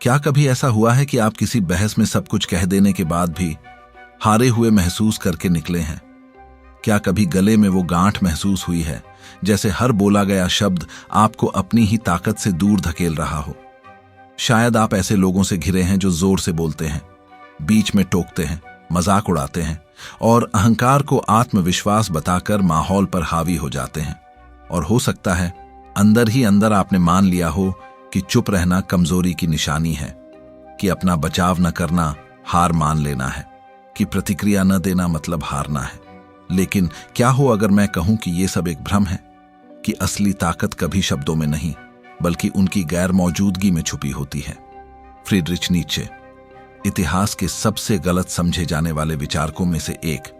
क्या कभी ऐसा हुआ है कि आप किसी बहस में सब कुछ कह देने के बाद भी हारे हुए महसूस करके निकले हैं? क्या कभी गले में वो गांठ महसूस हुई है, जैसे हर बोला गया शब्द आपको अपनी ही ताकत से दूर धकेल रहा हो? शायद आप ऐसे लोगों से घिरे हैं जो जोर से बोलते हैं, बीच में टोकते हैं, मजाक उड़ाते हैं और अहंकार को आत्मविश्वास बताकर माहौल पर हावी हो जाते हैं। और हो सकता है अंदर ही अंदर आपने मान लिया हो कि चुप रहना कमजोरी की निशानी है, कि अपना बचाव न करना हार मान लेना है, कि प्रतिक्रिया न देना मतलब हारना है। लेकिन क्या हो अगर मैं कहूं कि यह सब एक भ्रम है, कि असली ताकत कभी शब्दों में नहीं बल्कि उनकी गैर मौजूदगी में छुपी होती है। फ्रीडरिच नीत्शे, इतिहास के सबसे गलत समझे जाने वाले विचारकों में से एक।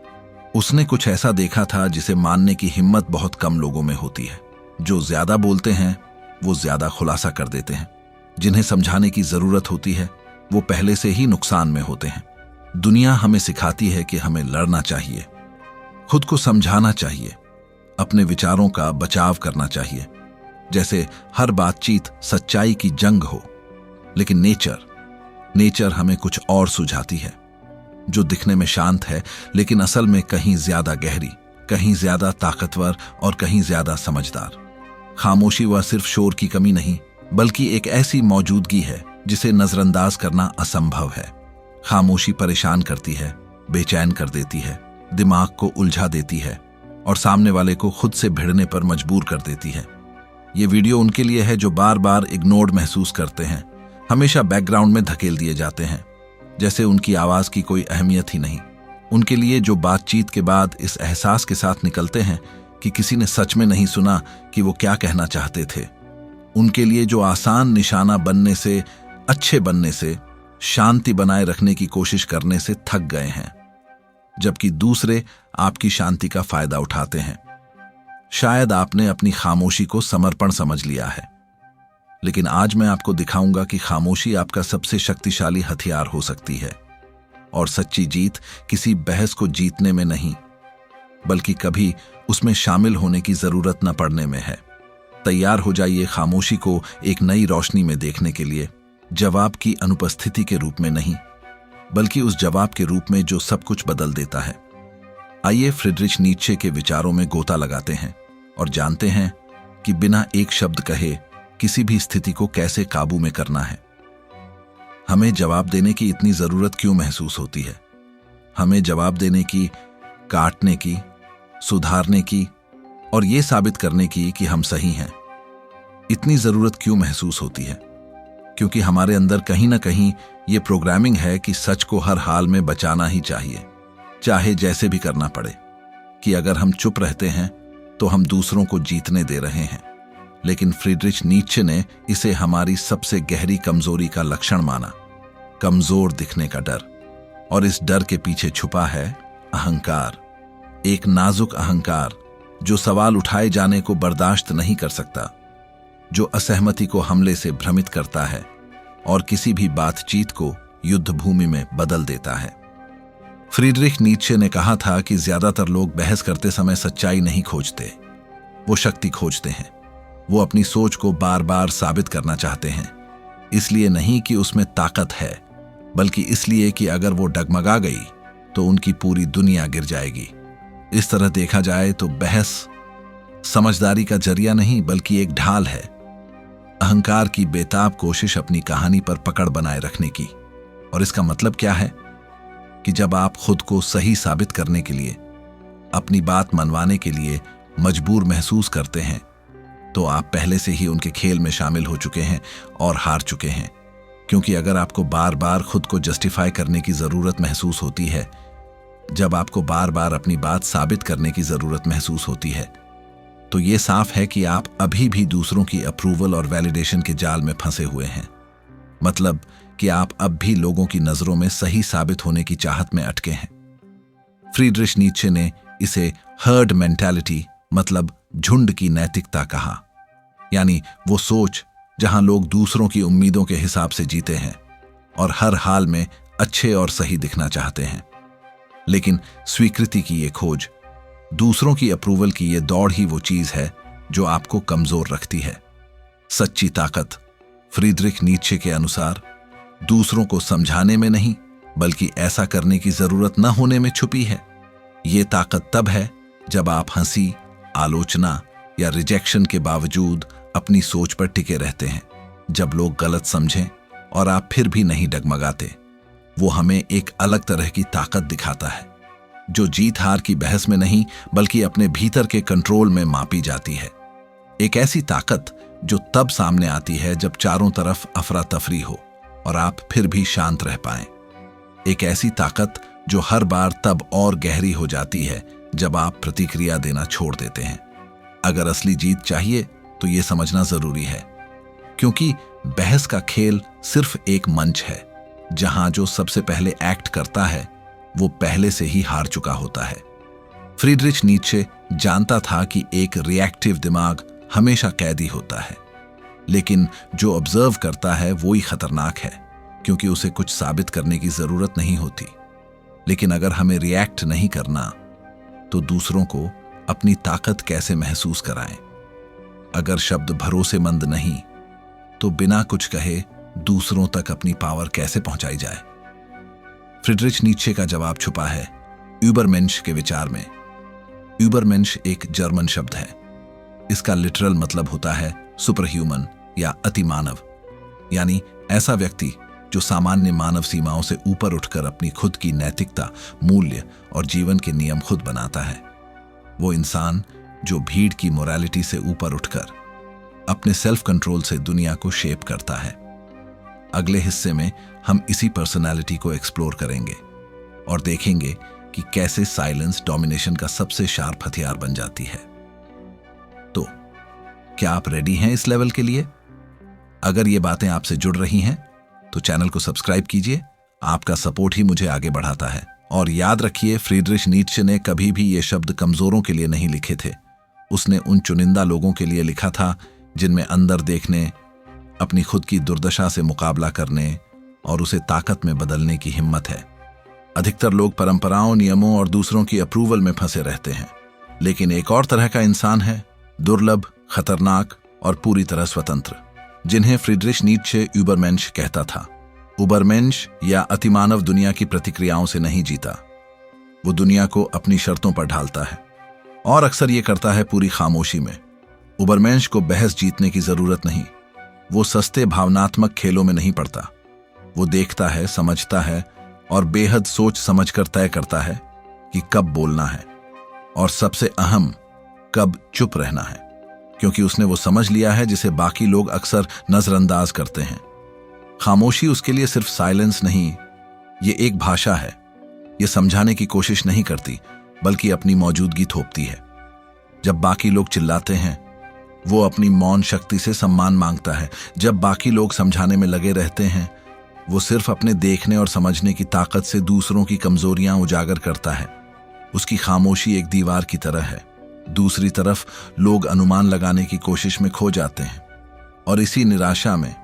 उसने कुछ ऐसा देखा था जिसे मानने की हिम्मत बहुत कम लोगों में होती है। जो ज्यादा बोलते हैं वो ज्यादा खुलासा कर देते हैं, जिन्हें समझाने की जरूरत होती है वो पहले से ही नुकसान में होते हैं। दुनिया हमें सिखाती है कि हमें लड़ना चाहिए, खुद को समझाना चाहिए, अपने विचारों का बचाव करना चाहिए, जैसे हर बातचीत सच्चाई की जंग हो। लेकिन नेचर हमें कुछ और सुझाती है, जो दिखने में शांत है लेकिन असल में कहीं ज्यादा गहरी, कहीं ज्यादा ताकतवर और कहीं ज्यादा समझदार। खामोशी वह सिर्फ शोर की कमी नहीं बल्कि एक ऐसी मौजूदगी है जिसे नजरअंदाज करना असंभव है। खामोशी परेशान करती है, बेचैन कर देती है, दिमाग को उलझा देती है और सामने वाले को खुद से भिड़ने पर मजबूर कर देती है। ये वीडियो उनके लिए है जो बार बार इग्नोर्ड महसूस करते हैं, हमेशा बैकग्राउंड में धकेल दिए जाते हैं, जैसे उनकी आवाज की कोई अहमियत ही नहीं। उनके लिए जो बातचीत के बाद इस एहसास के साथ निकलते हैं कि किसी ने सच में नहीं सुना कि वो क्या कहना चाहते थे। उनके लिए जो आसान निशाना बनने से, अच्छे बनने से, शांति बनाए रखने की कोशिश करने से थक गए हैं, जबकि दूसरे आपकी शांति का फायदा उठाते हैं। शायद आपने अपनी खामोशी को समर्पण समझ लिया है, लेकिन आज मैं आपको दिखाऊंगा कि खामोशी आपका सबसे शक्तिशाली हथियार हो सकती है। और सच्ची जीत किसी बहस को जीतने में नहीं बल्कि कभी उसमें शामिल होने की जरूरत न पड़ने में है। तैयार हो जाइए खामोशी को एक नई रोशनी में देखने के लिए, जवाब की अनुपस्थिति के रूप में नहीं बल्कि उस जवाब के रूप में जो सब कुछ बदल देता है। आइए फ्रीडरिच नीत्शे के विचारों में गोता लगाते हैं और जानते हैं कि बिना एक शब्द कहे किसी भी स्थिति को कैसे काबू में करना है। हमें जवाब देने की इतनी जरूरत क्यों महसूस होती है? हमें जवाब देने की, काटने की, सुधारने की और ये साबित करने की कि हम सही हैं इतनी जरूरत क्यों महसूस होती है? क्योंकि हमारे अंदर कहीं ना कहीं ये प्रोग्रामिंग है कि सच को हर हाल में बचाना ही चाहिए, चाहे जैसे भी करना पड़े। कि अगर हम चुप रहते हैं तो हम दूसरों को जीतने दे रहे हैं। लेकिन फ्रीडरिच नीत्शे ने इसे हमारी सबसे गहरी कमजोरी का लक्षण माना, कमजोर दिखने का डर। और इस डर के पीछे छुपा है अहंकार, एक नाजुक अहंकार जो सवाल उठाए जाने को बर्दाश्त नहीं कर सकता, जो असहमति को हमले से भ्रमित करता है और किसी भी बातचीत को युद्ध भूमि में बदल देता है। फ्रीडरिच नीत्शे ने कहा था कि ज्यादातर लोग बहस करते समय सच्चाई नहीं खोजते, वो शक्ति खोजते हैं। वो अपनी सोच को बार बार साबित करना चाहते हैं, इसलिए नहीं कि उसमें ताकत है बल्कि इसलिए कि अगर वो डगमगा गई तो उनकी पूरी दुनिया गिर जाएगी। इस तरह देखा जाए तो बहस समझदारी का जरिया नहीं बल्कि एक ढाल है, अहंकार की बेताब कोशिश अपनी कहानी पर पकड़ बनाए रखने की। और इसका मतलब क्या है कि जब आप खुद को सही साबित करने के लिए, अपनी बात मनवाने के लिए मजबूर महसूस करते हैं तो आप पहले से ही उनके खेल में शामिल हो चुके हैं और हार चुके हैं। क्योंकि अगर आपको बार बार खुद को जस्टिफाई करने की जरूरत महसूस होती है, जब आपको बार बार अपनी बात साबित करने की जरूरत महसूस होती है, तो ये साफ है कि आप अभी भी दूसरों की अप्रूवल और वैलिडेशन के जाल में फंसे हुए हैं। मतलब कि आप अब भी लोगों की नजरों में सही साबित होने की चाहत में अटके हैं। फ्रीडरिच नीत्शे ने इसे हर्ड मेंटालिटी मतलब झुंड की नैतिकता कहा, यानी वो सोच जहां लोग दूसरों की उम्मीदों के हिसाब से जीते हैं और हर हाल में अच्छे और सही दिखना चाहते हैं। लेकिन स्वीकृति की ये खोज, दूसरों की अप्रूवल की ये दौड़ ही वो चीज है जो आपको कमजोर रखती है। सच्ची ताकत फ्रीडरिच नीत्शे के अनुसार दूसरों को समझाने में नहीं, बल्कि ऐसा करने की जरूरत न होने में छुपी है। ये ताकत तब है जब आप हंसी, आलोचना या रिजेक्शन के बावजूद अपनी सोच पर टिके रहते हैं। जब लोग गलत समझें और आप फिर भी नहीं डगमगाते, वो हमें एक अलग तरह की ताकत दिखाता है, जो जीत हार की बहस में नहीं बल्कि अपने भीतर के कंट्रोल में मापी जाती है। एक ऐसी ताकत जो तब सामने आती है जब चारों तरफ अफरा तफरी हो और आप फिर भी शांत रह पाएं। एक ऐसी ताकत जो हर बार तब और गहरी हो जाती है जब आप प्रतिक्रिया देना छोड़ देते हैं। अगर असली जीत चाहिए तो यह समझना जरूरी है, क्योंकि बहस का खेल सिर्फ एक मंच है जहां जो सबसे पहले एक्ट करता है वो पहले से ही हार चुका होता है। फ्रीडरिच नीत्शे जानता था कि एक रिएक्टिव दिमाग हमेशा कैदी होता है, लेकिन जो ऑब्जर्व करता है वो ही खतरनाक है, क्योंकि उसे कुछ साबित करने की जरूरत नहीं होती। लेकिन अगर हमें रिएक्ट नहीं करना तो दूसरों को अपनी ताकत कैसे महसूस कराएं? अगर शब्द भरोसेमंद नहीं तो बिना कुछ कहे दूसरों तक अपनी पावर कैसे पहुंचाई जाए? फ्रीडरिच नीत्शे का जवाब छुपा है यूबरमेंश के विचार में। यूबरमेंश एक जर्मन शब्द है। इसका लिटरल मतलब होता है सुपर ह्यूमन या अतिमानव, यानी ऐसा व्यक्ति जो सामान्य मानव सीमाओं से ऊपर उठकर अपनी खुद की नैतिकता, मूल्य और जीवन के नियम खुद बनाता है। वो इंसान जो भीड़ की मोरालिटी से ऊपर उठकर अपने सेल्फ कंट्रोल से दुनिया को शेप करता है। अगले हिस्से में हम इसी पर्सनालिटी को एक्सप्लोर करेंगे और देखेंगे कि कैसे साइलेंस डोमिनेशन का सबसे शार्प हथियार बन जाती है। तो क्या आप रेडी हैं इस लेवल के लिए? अगर ये बातें आपसे जुड़ रही हैं तो चैनल को सब्सक्राइब कीजिए। आपका सपोर्ट ही मुझे आगे बढ़ाता है। और याद रखिए, फ्रीडरिच नीत्शे ने कभी भी ये शब्द कमजोरों के लिए नहीं लिखे थे। उसने उन चुनिंदा लोगों के लिए लिखा था जिनमें अंदर देखने, अपनी खुद की दुर्दशा से मुकाबला करने और उसे ताकत में बदलने की हिम्मत है। अधिकतर लोग परंपराओं, नियमों और दूसरों की अप्रूवल में फंसे रहते हैं, लेकिन एक और तरह का इंसान है, दुर्लभ, खतरनाक और पूरी तरह स्वतंत्र, जिन्हें फ्रीडरिच नीत्शे यूबरमेंश कहता था। यूबरमेंश या अतिमानव दुनिया की प्रतिक्रियाओं से नहीं जीता, वो दुनिया को अपनी शर्तों पर ढालता है और अक्सर ये करता है पूरी खामोशी में। यूबरमेंश को बहस जीतने की जरूरत नहीं, वो सस्ते भावनात्मक खेलों में नहीं पड़ता। वो देखता है, समझता है और बेहद सोच समझकर तय करता है कि कब बोलना है और सबसे अहम, कब चुप रहना है, क्योंकि उसने वो समझ लिया है जिसे बाकी लोग अक्सर नजरअंदाज करते हैं। खामोशी उसके लिए सिर्फ साइलेंस नहीं, ये एक भाषा है। ये समझाने की कोशिश नहीं करती, बल्कि अपनी मौजूदगी थोपती है। जब बाकी लोग चिल्लाते हैं, वो अपनी मौन शक्ति से सम्मान मांगता है। जब बाकी लोग समझाने में लगे रहते हैं, वो सिर्फ अपने देखने और समझने की ताकत से दूसरों की कमजोरियां उजागर करता है। उसकी खामोशी एक दीवार की तरह है। दूसरी तरफ लोग अनुमान लगाने की कोशिश में खो जाते हैं और इसी निराशा में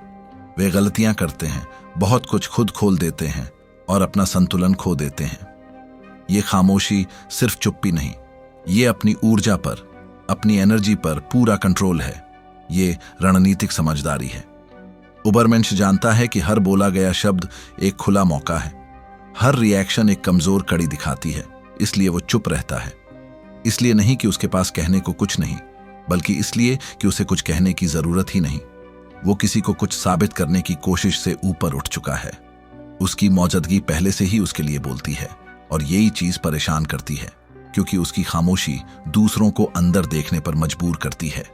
वे गलतियां करते हैं, बहुत कुछ खुद खोल देते हैं और अपना संतुलन खो देते हैं। ये खामोशी सिर्फ चुप्पी नहीं, ये अपनी ऊर्जा पर, अपनी एनर्जी पर पूरा कंट्रोल है। ये रणनीतिक समझदारी है। यूबरमेंश जानता है कि हर बोला गया शब्द एक खुला मौका है। हर रिएक्शन एक कमजोर कड़ी दिखाती है, इसलिए वो चुप रहता है। इसलिए नहीं कि उसके पास कहने को कुछ नहीं, बल्कि इसलिए कि उसे कुछ कहने की जरूरत ही नहीं। वो किसी को कुछ साबित करने की कोशिश से ऊपर उठ चुका है। उसकी मौजूदगी पहले से ही उसके लिए बोलती है और यही चीज परेशान करती है, क्योंकि उसकी खामोशी दूसरों को अंदर देखने पर मजबूर करती है,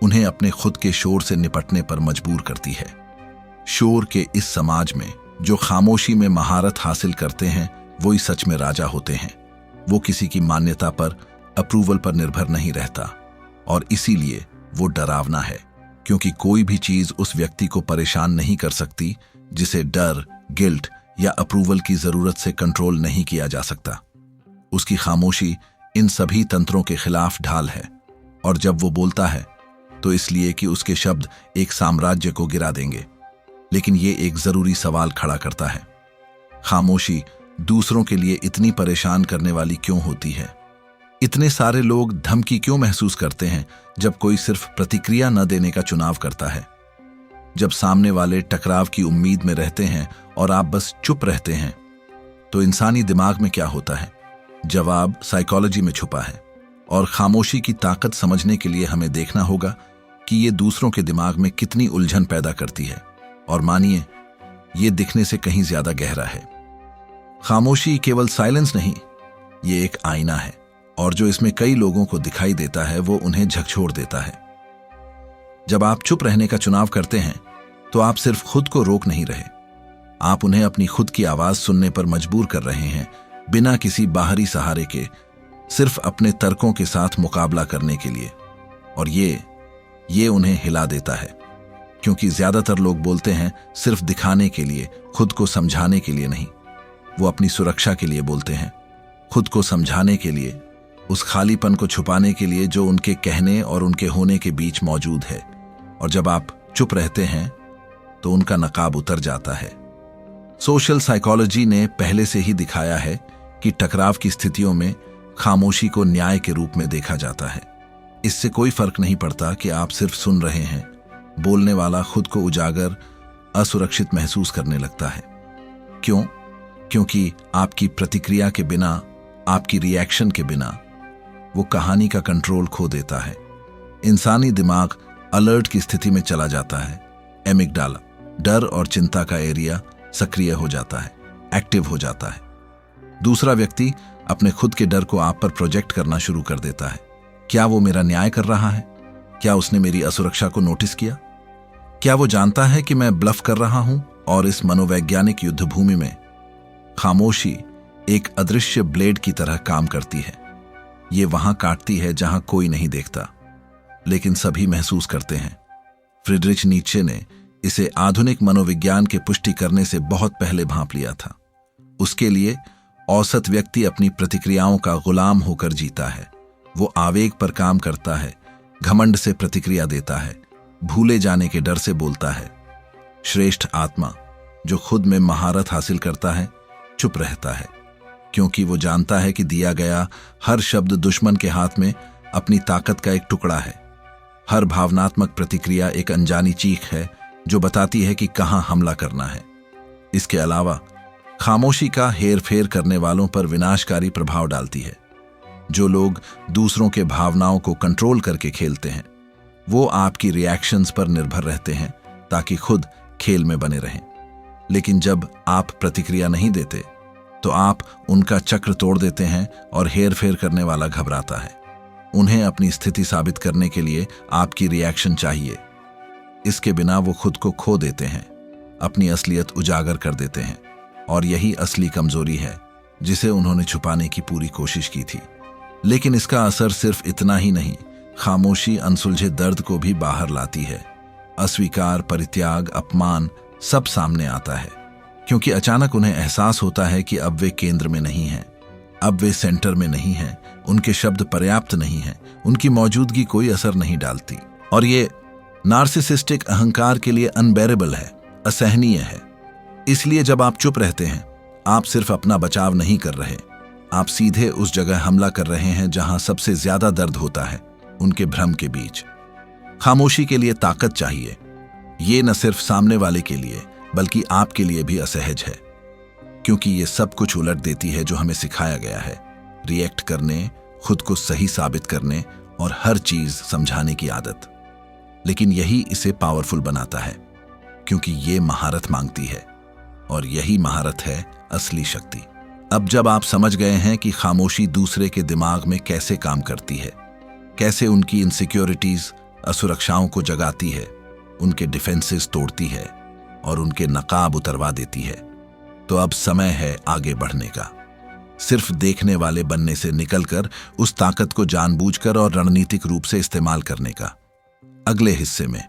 उन्हें अपने खुद के शोर से निपटने पर मजबूर करती है। शोर के इस समाज में जो खामोशी में महारत हासिल करते हैं वही सच में राजा होते हैं। वो किसी की मान्यता पर, अप्रूवल पर निर्भर नहीं रहता और इसीलिए वो डरावना है, क्योंकि कोई भी चीज उस व्यक्ति को परेशान नहीं कर सकती जिसे डर, गिल्ट या अप्रूवल की जरूरत से कंट्रोल नहीं किया जा सकता। उसकी खामोशी इन सभी तंत्रों के खिलाफ ढाल है और जब वो बोलता है तो इसलिए कि उसके शब्द एक साम्राज्य को गिरा देंगे। लेकिन ये एक जरूरी सवाल खड़ा करता है, खामोशी दूसरों के लिए इतनी परेशान करने वाली क्यों होती है? इतने सारे लोग धमकी क्यों महसूस करते हैं जब कोई सिर्फ प्रतिक्रिया न देने का चुनाव करता है? जब सामने वाले टकराव की उम्मीद में रहते हैं और आप बस चुप रहते हैं, तो इंसानी दिमाग में क्या होता है? जवाब साइकोलॉजी में छुपा है, और खामोशी की ताकत समझने के लिए हमें देखना होगा कि ये दूसरों के दिमाग में कितनी उलझन पैदा करती है। और मानिए, ये दिखने से कहीं ज्यादा गहरा है। खामोशी केवल साइलेंस नहीं, ये एक आईना है, और जो इसमें कई लोगों को दिखाई देता है वो उन्हें झकझोर देता है। जब आप चुप रहने का चुनाव करते हैं तो आप सिर्फ खुद को रोक नहीं रहे, आप उन्हें अपनी खुद की आवाज सुनने पर मजबूर कर रहे हैं, बिना किसी बाहरी सहारे के, सिर्फ अपने तर्कों के साथ मुकाबला करने के लिए। और ये उन्हें हिला देता है, क्योंकि ज्यादातर लोग बोलते हैं सिर्फ दिखाने के लिए, खुद को समझाने के लिए नहीं। वो अपनी सुरक्षा के लिए बोलते हैं, खुद को समझाने के लिए, उस खालीपन को छुपाने के लिए जो उनके कहने और उनके होने के बीच मौजूद है। और जब आप चुप रहते हैं तो उनका नकाब उतर जाता है। सोशल साइकोलॉजी ने पहले से ही दिखाया है कि टकराव की स्थितियों में खामोशी को न्याय के रूप में देखा जाता है। इससे कोई फर्क नहीं पड़ता कि आप सिर्फ सुन रहे हैं, बोलने वाला खुद को उजागर, असुरक्षित महसूस करने लगता है। क्यों? क्योंकि आपकी प्रतिक्रिया के बिना, आपकी रिएक्शन के बिना वो कहानी का कंट्रोल खो देता है। इंसानी दिमाग अलर्ट की स्थिति में चला जाता है। एमिगडाला, डर और चिंता का एरिया, सक्रिय हो जाता है, एक्टिव हो जाता है। दूसरा व्यक्ति अपने खुद के डर को आप पर प्रोजेक्ट करना शुरू कर देता है। क्या वो मेरा न्याय कर रहा है? क्या उसने मेरी असुरक्षा को नोटिस किया? क्या वो जानता है कि मैं ब्लफ कर रहा हूं? और इस मनोवैज्ञानिक युद्धभूमि में खामोशी एक अदृश्य ब्लेड की तरह काम करती है। ये वहां काटती है जहां कोई नहीं देखता, लेकिन सभी महसूस करते हैं। फ्रीडरिच नीत्शे ने इसे आधुनिक मनोविज्ञान के पुष्टि करने से बहुत पहले भांप लिया था। उसके लिए औसत व्यक्ति अपनी प्रतिक्रियाओं का गुलाम होकर जीता है। वो आवेग पर काम करता है, घमंड से प्रतिक्रिया देता है, भूले जाने के डर से बोलता है। श्रेष्ठ आत्मा, जो खुद में महारत हासिल करता है, चुप रहता है, क्योंकि वो जानता है कि दिया गया हर शब्द दुश्मन के हाथ में अपनी ताकत का एक टुकड़ा है। हर भावनात्मक प्रतिक्रिया एक अनजानी चीख है जो बताती है कि कहां हमला करना है। इसके अलावा खामोशी का हेर फेर करने वालों पर विनाशकारी प्रभाव डालती है। जो लोग दूसरों के भावनाओं को कंट्रोल करके खेलते हैं, वो आपकी रिएक्शंस पर निर्भर रहते हैं ताकि खुद खेल में बने रहें। लेकिन जब आप प्रतिक्रिया नहीं देते तो आप उनका चक्र तोड़ देते हैं और हेर फेर करने वाला घबराता है। उन्हें अपनी स्थिति साबित करने के लिए आपकी रिएक्शन चाहिए। इसके बिना वो खुद को खो देते हैं, अपनी असलियत उजागर कर देते हैं, और यही असली कमजोरी है जिसे उन्होंने छुपाने की पूरी कोशिश की थी। लेकिन इसका असर सिर्फ इतना ही नहीं, खामोशी अनसुलझे दर्द को भी बाहर लाती है। अस्वीकार, परित्याग, अपमान सब सामने आता है, क्योंकि अचानक उन्हें एहसास होता है कि अब वे केंद्र में नहीं हैं, अब वे सेंटर में नहीं हैं, उनके शब्द पर्याप्त नहीं हैं, उनकी मौजूदगी कोई असर नहीं डालती। और ये नार्सिसिस्टिक अहंकार के लिए अनबेरेबल है, असहनीय है। इसलिए जब आप चुप रहते हैं, आप सिर्फ अपना बचाव नहीं कर रहे, आप सीधे उस जगह हमला कर रहे हैं जहां सबसे ज्यादा दर्द होता है, उनके भ्रम के बीच। खामोशी के लिए ताकत चाहिए। ये न सिर्फ सामने वाले के लिए बल्कि आपके लिए भी असहज है, क्योंकि ये सब कुछ उलट देती है जो हमें सिखाया गया है, रिएक्ट करने, खुद को सही साबित करने और हर चीज समझाने की आदत। लेकिन यही इसे पावरफुल बनाता है, क्योंकि ये महारत मांगती है, और यही महारत है असली शक्ति। अब जब आप समझ गए हैं कि खामोशी दूसरे के दिमाग में कैसे काम करती है, कैसे उनकी इनसिक्योरिटीज, असुरक्षाओं को जगाती है, उनके डिफेंसेस तोड़ती है और उनके नकाब उतरवा देती है, तो अब समय है आगे बढ़ने का। सिर्फ देखने वाले बनने से निकलकर उस ताकत को जानबूझकर और रणनीतिक रूप से इस्तेमाल करने का। अगले हिस्से में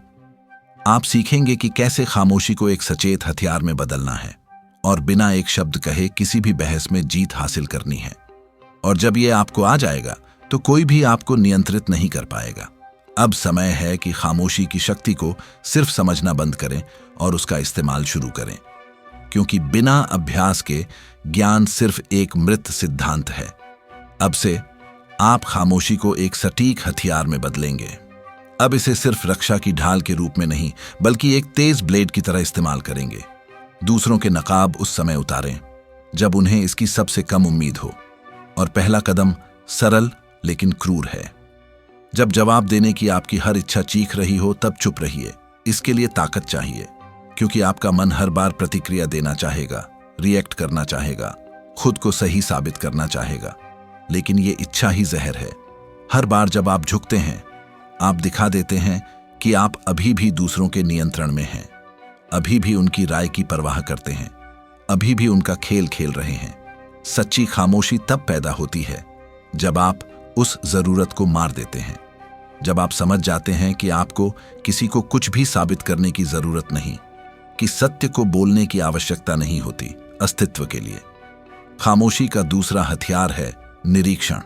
आप सीखेंगे कि कैसे खामोशी को एक सचेत हथियार में बदलना है और बिना एक शब्द कहे किसी भी बहस में जीत हासिल करनी है। और जब ये आपको आ जाएगा तो कोई भी आपको नियंत्रित नहीं कर पाएगा। अब समय है कि खामोशी की शक्ति को सिर्फ समझना बंद करें और उसका इस्तेमाल शुरू करें, क्योंकि बिना अभ्यास के ज्ञान सिर्फ एक मृत सिद्धांत है। अब से आप खामोशी को एक सटीक हथियार में बदलेंगे। अब इसे सिर्फ रक्षा की ढाल के रूप में नहीं बल्कि एक तेज ब्लेड की तरह इस्तेमाल करेंगे। दूसरों के नकाब उस समय उतारें जब उन्हें इसकी सबसे कम उम्मीद हो। और पहला कदम सरल लेकिन क्रूर है। जब जवाब देने की आपकी हर इच्छा चीख रही हो तब चुप रहिए। इसके लिए ताकत चाहिए, क्योंकि आपका मन हर बार प्रतिक्रिया देना चाहेगा, रिएक्ट करना चाहेगा, खुद को सही साबित करना चाहेगा। लेकिन ये इच्छा ही जहर है। हर बार जब आप झुकते हैं, आप दिखा देते हैं कि आप अभी भी दूसरों के नियंत्रण में हैं, अभी भी उनकी राय की परवाह करते हैं, अभी भी उनका खेल खेल रहे हैं। सच्ची खामोशी तब पैदा होती है जब आप उस जरूरत को मार देते हैं, जब आप समझ जाते हैं कि आपको किसी को कुछ भी साबित करने की जरूरत नहीं, कि सत्य को बोलने की आवश्यकता नहीं होती अस्तित्व के लिए। खामोशी का दूसरा हथियार है निरीक्षण।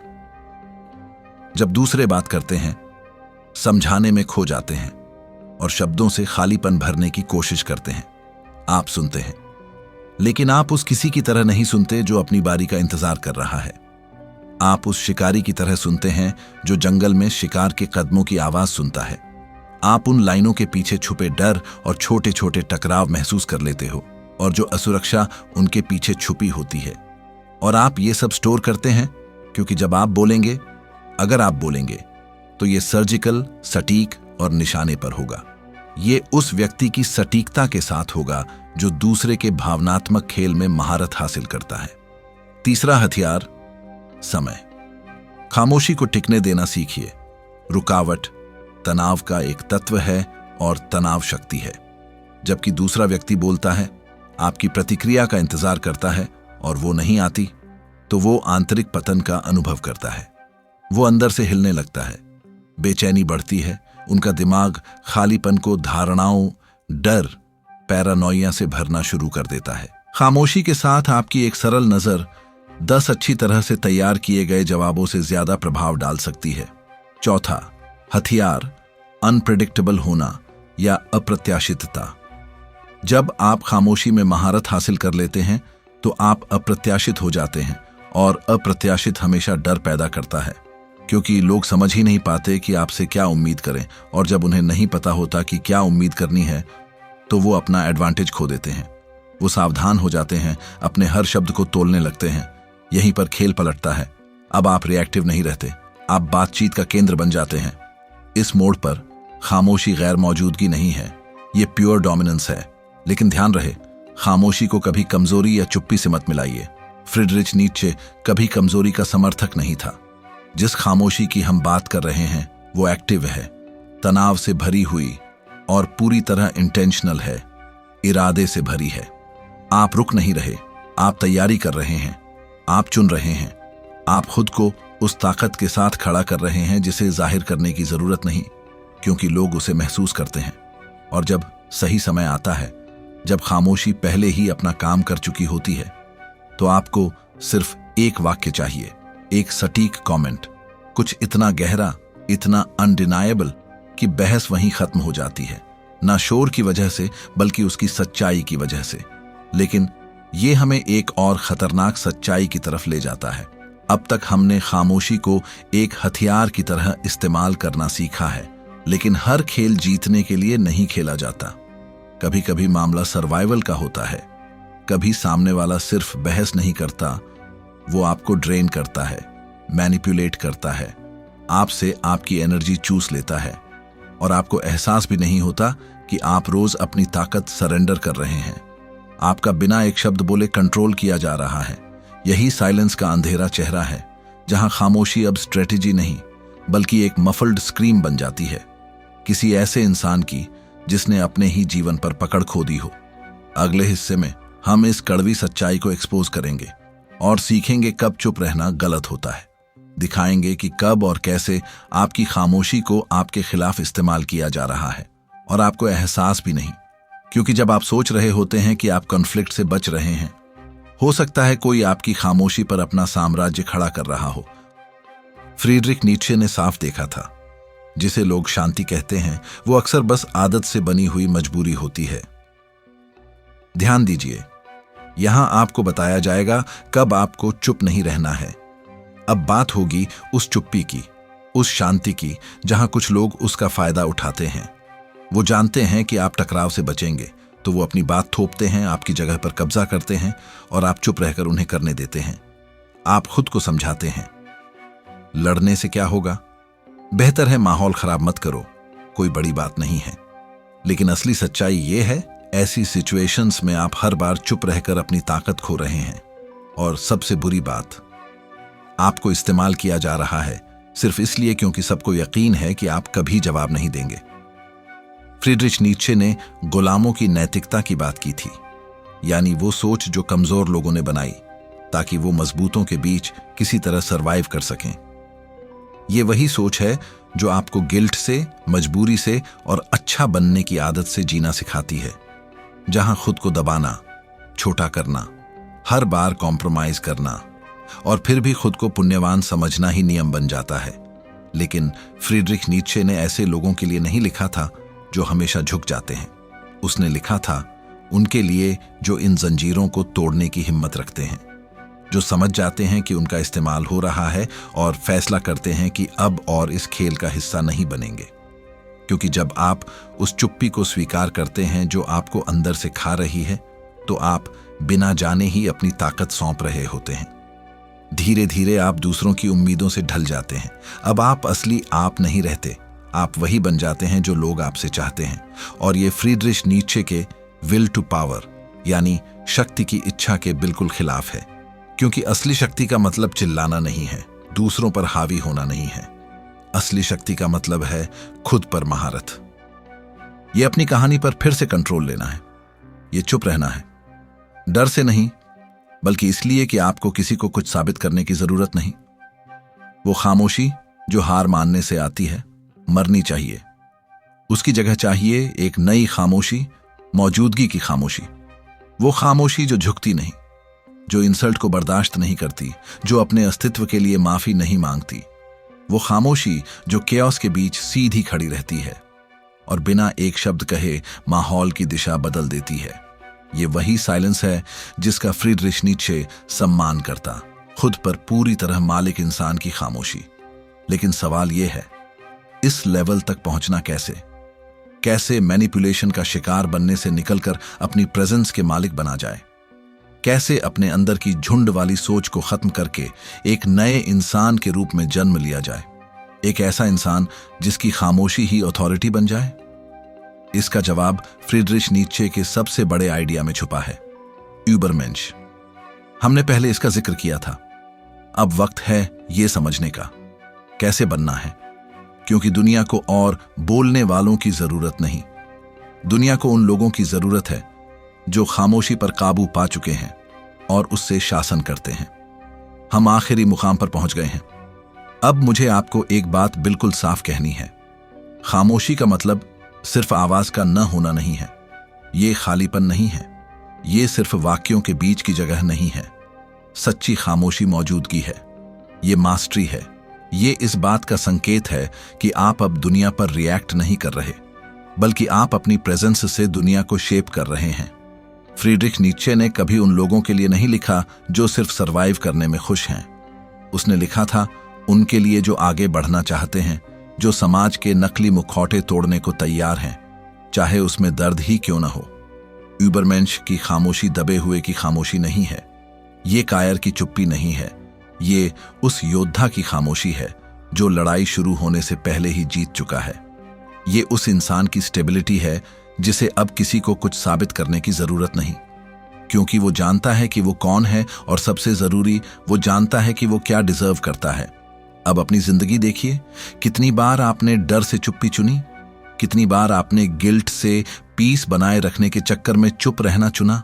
जब दूसरे बात करते हैं, समझाने में खो जाते हैं और शब्दों से खालीपन भरने की कोशिश करते हैं, आप सुनते हैं, लेकिन आप उस किसी की तरह नहीं सुनते जो अपनी बारी का इंतजार कर रहा है। आप उस शिकारी की तरह सुनते हैं जो जंगल में शिकार के कदमों की आवाज सुनता है। आप उन लाइनों के पीछे छुपे डर और छोटे छोटे टकराव महसूस कर लेते हो, और जो असुरक्षा उनके पीछे छुपी होती है। और आप ये सब स्टोर करते हैं क्योंकि जब आप बोलेंगे, अगर आप बोलेंगे, तो ये सर्जिकल, सटीक और निशाने पर होगा। ये उस व्यक्ति की सटीकता के साथ होगा जो दूसरे के भावनात्मक खेल में महारत हासिल करता है। तीसरा हथियार समय। खामोशी को टिकने देना सीखिए। रुकावट तनाव का एक तत्व है और तनाव शक्ति है। जबकि दूसरा व्यक्ति बोलता है, आपकी प्रतिक्रिया का इंतजार करता है और वो नहीं आती, तो वो आंतरिक पतन का अनुभव करता है। वो अंदर से हिलने लगता है, बेचैनी बढ़ती है, उनका दिमाग खालीपन को धारणाओं, डर, पैरानोइया से भरना शुरू कर देता है। खामोशी के साथ आपकी एक सरल नजर 10 अच्छी तरह से तैयार किए गए जवाबों से ज्यादा प्रभाव डाल सकती है। चौथा हथियार अनप्रेडिक्टेबल होना या अप्रत्याशितता। जब आप खामोशी में महारत हासिल कर लेते हैं तो आप अप्रत्याशित हो जाते हैं, और अप्रत्याशित हमेशा डर पैदा करता है, क्योंकि लोग समझ ही नहीं पाते कि आपसे क्या उम्मीद करें, और जब उन्हें नहीं पता होता कि क्या उम्मीद करनी है तो वो अपना एडवांटेज खो देते हैं। वो सावधान हो जाते हैं, अपने हर शब्द को तोलने लगते हैं। यहीं पर खेल पलटता है। अब आप रिएक्टिव नहीं रहते, आप बातचीत का केंद्र बन जाते हैं। इस मोड़ पर खामोशी गैर मौजूदगी नहीं है, ये प्योर डोमिनेंस है। लेकिन ध्यान रहे, खामोशी को कभी कमजोरी या चुप्पी से मत मिलाइए। फ्रीडरिच नीत्शे कभी कमजोरी का समर्थक नहीं था। जिस खामोशी की हम बात कर रहे हैं वो एक्टिव है, तनाव से भरी हुई और पूरी तरह इंटेंशनल है, इरादे से भरी है। आप रुक नहीं रहे, आप तैयारी कर रहे हैं, आप चुन रहे हैं, आप खुद को उस ताकत के साथ खड़ा कर रहे हैं जिसे जाहिर करने की जरूरत नहीं, क्योंकि लोग उसे महसूस करते हैं। और जब सही समय आता है, जब खामोशी पहले ही अपना काम कर चुकी होती है, तो आपको सिर्फ एक वाक्य चाहिए, एक सटीक कमेंट, कुछ इतना गहरा, इतना अनडिनायबल कि बहस वहीं खत्म हो जाती है, ना शोर की वजह से बल्कि उसकी सच्चाई की वजह से। लेकिन ये हमें एक और खतरनाक सच्चाई की तरफ ले जाता है। अब तक हमने खामोशी को एक हथियार की तरह इस्तेमाल करना सीखा है, लेकिन हर खेल जीतने के लिए नहीं खेला जाता। कभी कभी मामला सर्वाइवल का होता है, कभी सामने वाला सिर्फ बहस नहीं करता, वो आपको ड्रेन करता है, मैनिपुलेट करता है, आपसे आपकी एनर्जी चूस लेता है, और आपको एहसास भी नहीं होता कि आप रोज अपनी ताकत सरेंडर कर रहे हैं। आपका बिना एक शब्द बोले कंट्रोल किया जा रहा है। यही साइलेंस का अंधेरा चेहरा है, जहां खामोशी अब स्ट्रेटेजी नहीं बल्कि एक मफल्ड स्क्रीम बन जाती है, किसी ऐसे इंसान की जिसने अपने ही जीवन पर पकड़ खो दी हो। अगले हिस्से में हम इस कड़वी सच्चाई को एक्सपोज करेंगे और सीखेंगे कब चुप रहना गलत होता है। दिखाएंगे कि कब और कैसे आपकी खामोशी को आपके खिलाफ इस्तेमाल किया जा रहा है, और आपको एहसास भी नहीं, क्योंकि जब आप सोच रहे होते हैं कि आप कॉन्फ्लिक्ट से बच रहे हैं, हो सकता है कोई आपकी खामोशी पर अपना साम्राज्य खड़ा कर रहा हो। फ्रीडरिच नीत्शे ने साफ देखा था, जिसे लोग शांति कहते हैं वो अक्सर बस आदत से बनी हुई मजबूरी होती है। ध्यान दीजिए, यहां आपको बताया जाएगा कब आपको चुप नहीं रहना है। अब बात होगी उस चुप्पी की उस शांति की जहां कुछ लोग उसका फायदा उठाते हैं। वो जानते हैं कि आप टकराव से बचेंगे, तो वो अपनी बात थोपते हैं, आपकी जगह पर कब्जा करते हैं और आप चुप रहकर उन्हें करने देते हैं। आप खुद को समझाते हैं, लड़ने से क्या होगा, बेहतर है माहौल खराब मत करो, कोई बड़ी बात नहीं है। लेकिन असली सच्चाई ये है, ऐसी सिचुएशंस में आप हर बार चुप रहकर अपनी ताकत खो रहे हैं। और सबसे बुरी बात, आपको इस्तेमाल किया जा रहा है सिर्फ इसलिए क्योंकि सबको यकीन है कि आप कभी जवाब नहीं देंगे। फ्रीडरिच नीत्शे ने गुलामों की नैतिकता की बात की थी, यानी वो सोच जो कमजोर लोगों ने बनाई ताकि वो मजबूतों के बीच किसी तरह सरवाइव कर सकें। ये वही सोच है जो आपको गिल्ट से, मजबूरी से और अच्छा बनने की आदत से जीना सिखाती है, जहां खुद को दबाना, छोटा करना, हर बार कॉम्प्रोमाइज करना और फिर भी खुद को पुण्यवान समझना ही नियम बन जाता है। लेकिन फ्रीडरिच नीत्शे ने ऐसे लोगों के लिए नहीं लिखा था जो हमेशा झुक जाते हैं। उसने लिखा था उनके लिए जो इन जंजीरों को तोड़ने की हिम्मत रखते हैं, जो समझ जाते हैं कि उनका इस्तेमाल हो रहा है और फैसला करते हैं कि अब और इस खेल का हिस्सा नहीं बनेंगे। क्योंकि जब आप उस चुप्पी को स्वीकार करते हैं जो आपको अंदर से खा रही है, तो आप बिना जाने ही अपनी ताकत सौंप रहे होते हैं। धीरे धीरे आप दूसरों की उम्मीदों से ढल जाते हैं। अब आप असली आप नहीं रहते, आप वही बन जाते हैं जो लोग आपसे चाहते हैं। और ये फ्रीडरिच नीत्शे के विल टू पावर यानी शक्ति की इच्छा के बिल्कुल खिलाफ है। क्योंकि असली शक्ति का मतलब चिल्लाना नहीं है, दूसरों पर हावी होना नहीं है। असली शक्ति का मतलब है खुद पर महारत। ये अपनी कहानी पर फिर से कंट्रोल लेना है, ये चुप रहना है, डर से नहीं बल्कि इसलिए कि आपको किसी को कुछ साबित करने की जरूरत नहीं। वो खामोशी जो हार मानने से आती है मरनी चाहिए। उसकी जगह चाहिए एक नई खामोशी, मौजूदगी की खामोशी। वो खामोशी जो झुकती नहीं, जो इंसल्ट को बर्दाश्त नहीं करती, जो अपने अस्तित्व के लिए माफी नहीं मांगती। वो खामोशी जो केओस के बीच सीधी खड़ी रहती है और बिना एक शब्द कहे माहौल की दिशा बदल देती है। ये वही साइलेंस है जिसका फ्रीडरिच नीत्शे सम्मान करता, खुद पर पूरी तरह मालिक इंसान की खामोशी। लेकिन सवाल यह है, इस लेवल तक पहुंचना कैसे? कैसे मैनिपुलेशन का शिकार बनने से निकलकर अपनी प्रेजेंस के मालिक बना जाए? कैसे अपने अंदर की झुंड वाली सोच को खत्म करके एक नए इंसान के रूप में जन्म लिया जाए? एक ऐसा इंसान जिसकी खामोशी ही अथॉरिटी बन जाए? इसका जवाब फ्रीडरिच नीत्शे के सबसे बड़े आइडिया में छुपा है, यूबरमेंश। हमने पहले इसका जिक्र किया था। अब वक्त है यह समझने का, कैसे बनना है। क्योंकि दुनिया को और बोलने वालों की जरूरत नहीं, दुनिया को उन लोगों की जरूरत है जो खामोशी पर काबू पा चुके हैं और उससे शासन करते हैं। हम आखिरी मुकाम पर पहुंच गए हैं। अब मुझे आपको एक बात बिल्कुल साफ कहनी है, खामोशी का मतलब सिर्फ आवाज का न होना नहीं है, ये खालीपन नहीं है, ये सिर्फ वाक्यों के बीच की जगह नहीं है। सच्ची खामोशी मौजूदगी है, ये मास्टरी है, ये इस बात का संकेत है कि आप अब दुनिया पर रिएक्ट नहीं कर रहे, बल्कि आप अपनी प्रेजेंस से दुनिया को शेप कर रहे हैं। फ्रीडरिच नीत्शे ने कभी उन लोगों के लिए नहीं लिखा जो सिर्फ सरवाइव करने में खुश हैं। उसने लिखा था उनके लिए जो आगे बढ़ना चाहते हैं, जो समाज के नकली मुखौटे तोड़ने को तैयार हैं, चाहे उसमें दर्द ही क्यों न हो। यूबरमेंश की खामोशी दबे हुए की खामोशी नहीं है, ये कायर की चुप्पी नहीं है, ये उस योद्धा की खामोशी है जो लड़ाई शुरू होने से पहले ही जीत चुका है। ये उस इंसान की स्टेबिलिटी है जिसे अब किसी को कुछ साबित करने की जरूरत नहीं, क्योंकि वो जानता है कि वो कौन है और सबसे जरूरी वो जानता है कि वो क्या डिजर्व करता है। अब अपनी जिंदगी देखिए, कितनी बार आपने डर से चुप्पी चुनी, कितनी बार आपने गिल्ट से पीस बनाए रखने के चक्कर में चुप रहना चुना,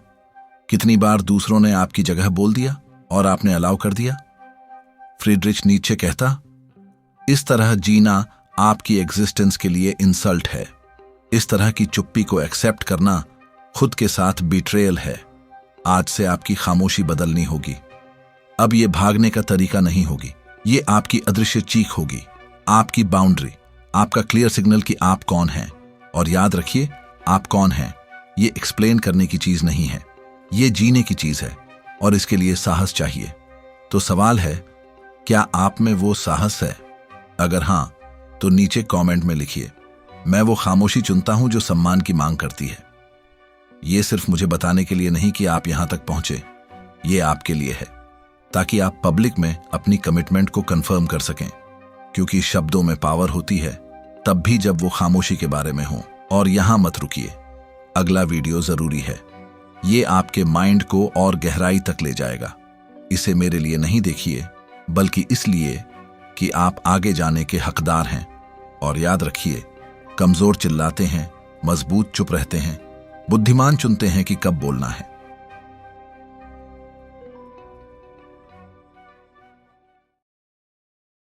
कितनी बार दूसरों ने आपकी जगह बोल दिया और आपने अलाउ कर दिया। फ्रीडरिच नीत्शे कहता, इस तरह जीना आपकी एग्जिस्टेंस के लिए इंसल्ट है, इस तरह की चुप्पी को एक्सेप्ट करना खुद के साथ बिट्रेयल है। आज से आपकी खामोशी बदलनी होगी। अब ये भागने का तरीका नहीं होगी, ये आपकी अदृश्य चीख होगी, आपकी बाउंड्री, आपका क्लियर सिग्नल कि आप कौन हैं। और याद रखिए, आप कौन हैं ये एक्सप्लेन करने की चीज नहीं है, ये जीने की चीज है और इसके लिए साहस चाहिए। तो सवाल है, क्या आप में वो साहस है? अगर हां, तो नीचे कमेंट में लिखिए, मैं वो खामोशी चुनता हूं जो सम्मान की मांग करती है। ये सिर्फ मुझे बताने के लिए नहीं कि आप यहां तक पहुंचे, ये आपके लिए है, ताकि आप पब्लिक में अपनी कमिटमेंट को कंफर्म कर सकें, क्योंकि शब्दों में पावर होती है, तब भी जब वो खामोशी के बारे में हो। और यहां मत रुकिए, अगला वीडियो जरूरी है। ये आपके माइंड को और गहराई तक ले जाएगा। इसे मेरे लिए नहीं देखिए, बल्कि इसलिए कि आप आगे जाने के हकदार हैं। और याद रखिए, कमजोर चिल्लाते हैं, मजबूत चुप रहते हैं, बुद्धिमान चुनते हैं कि कब बोलना है।